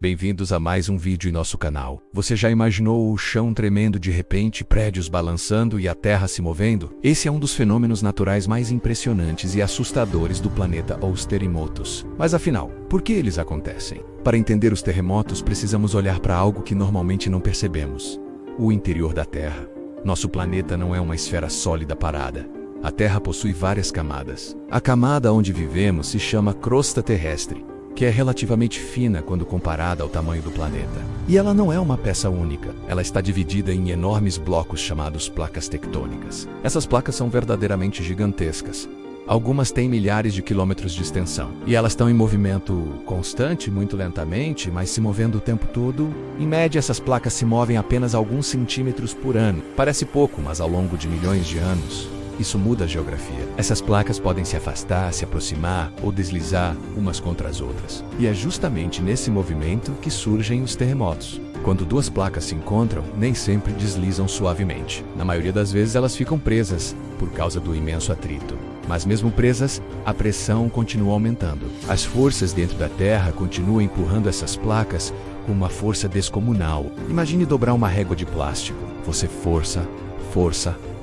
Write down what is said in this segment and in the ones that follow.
Bem-vindos a mais um vídeo em nosso canal. Você já imaginou o chão tremendo de repente, prédios balançando e a terra se movendo? Esse é um dos fenômenos naturais mais impressionantes e assustadores do planeta, os terremotos. Mas afinal, por que eles acontecem? Para entender os terremotos, precisamos olhar para algo que normalmente não percebemos: o interior da Terra. Nosso planeta não é uma esfera sólida parada. A Terra possui várias camadas. A camada onde vivemos se chama crosta terrestre, que é relativamente fina quando comparada ao tamanho do planeta. E ela não é uma peça única. Ela está dividida em enormes blocos chamados placas tectônicas. Essas placas são verdadeiramente gigantescas. Algumas têm milhares de quilômetros de extensão. E elas estão em movimento constante, muito lentamente, mas se movendo o tempo todo. Em média, essas placas se movem apenas alguns centímetros por ano. Parece pouco, mas ao longo de milhões de anos, isso muda a geografia. Essas placas podem se afastar, se aproximar ou deslizar umas contra as outras. E é justamente nesse movimento que surgem os terremotos. Quando duas placas se encontram, nem sempre deslizam suavemente. Na maioria das vezes elas ficam presas por causa do imenso atrito. Mas mesmo presas, a pressão continua aumentando. As forças dentro da Terra continuam empurrando essas placas com uma força descomunal. Imagine dobrar uma régua de plástico. Você força,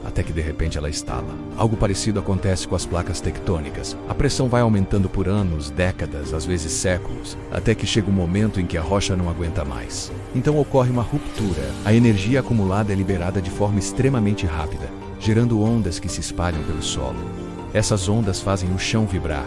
até que de repente ela estala. Algo parecido acontece com as placas tectônicas. A pressão vai aumentando por anos, décadas, às vezes séculos, até que chega um momento em que a rocha não aguenta mais. Então ocorre uma ruptura. A energia acumulada é liberada de forma extremamente rápida, gerando ondas que se espalham pelo solo. Essas ondas fazem o chão vibrar.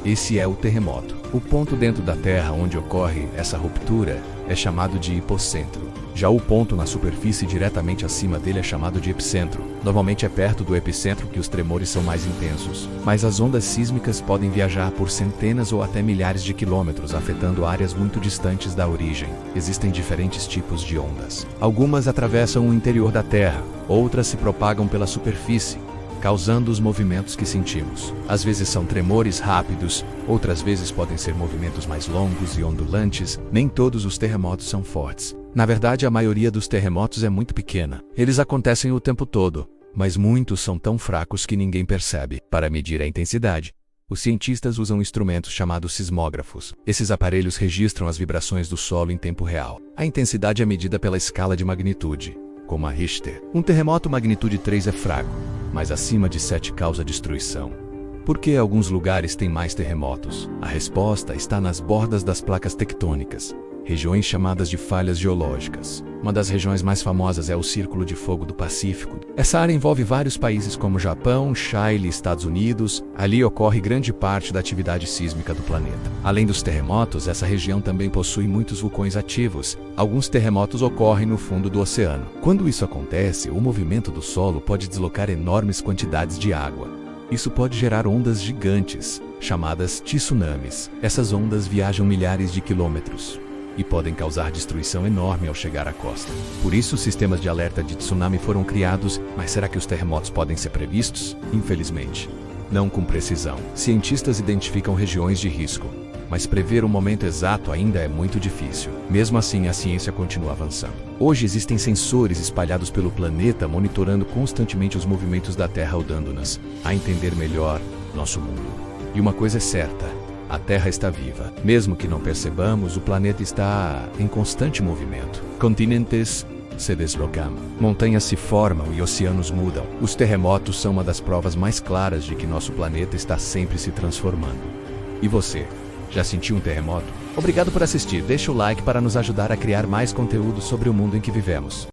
Esse é o terremoto. O ponto dentro da Terra onde ocorre essa ruptura é chamado de hipocentro. Já o ponto na superfície diretamente acima dele é chamado de epicentro. Normalmente é perto do epicentro que os tremores são mais intensos. Mas as ondas sísmicas podem viajar por centenas ou até milhares de quilômetros, afetando áreas muito distantes da origem. Existem diferentes tipos de ondas. Algumas atravessam o interior da Terra, outras se propagam pela superfície, causando os movimentos que sentimos. Às vezes são tremores rápidos, outras vezes podem ser movimentos mais longos e ondulantes. Nem todos os terremotos são fortes. Na verdade, a maioria dos terremotos é muito pequena. Eles acontecem o tempo todo, mas muitos são tão fracos que ninguém percebe. Para medir a intensidade, os cientistas usam instrumentos chamados sismógrafos. Esses aparelhos registram as vibrações do solo em tempo real. A intensidade é medida pela escala de magnitude, como a Richter. Um terremoto magnitude 3 é fraco, mas acima de 7 causa destruição. Por que alguns lugares têm mais terremotos? A resposta está nas bordas das placas tectônicas, regiões chamadas de falhas geológicas. Uma das regiões mais famosas é o Círculo de Fogo do Pacífico. Essa área envolve vários países como Japão, Chile e Estados Unidos. Ali ocorre grande parte da atividade sísmica do planeta. Além dos terremotos, essa região também possui muitos vulcões ativos. Alguns terremotos ocorrem no fundo do oceano. Quando isso acontece, o movimento do solo pode deslocar enormes quantidades de água. Isso pode gerar ondas gigantes, chamadas tsunamis. Essas ondas viajam milhares de quilômetros e podem causar destruição enorme ao chegar à costa. Por isso, sistemas de alerta de tsunami foram criados, mas será que os terremotos podem ser previstos? Infelizmente, não com precisão. Cientistas identificam regiões de risco, mas prever o momento exato ainda é muito difícil. Mesmo assim, a ciência continua avançando. Hoje existem sensores espalhados pelo planeta monitorando constantemente os movimentos da Terra, ajudando-nos a entender melhor nosso mundo. E uma coisa é certa: a Terra está viva. Mesmo que não percebamos, o planeta está em constante movimento. Continentes se deslocam, montanhas se formam e oceanos mudam. Os terremotos são uma das provas mais claras de que nosso planeta está sempre se transformando. E você, já sentiu um terremoto? Obrigado por assistir. Deixa o like para nos ajudar a criar mais conteúdo sobre o mundo em que vivemos.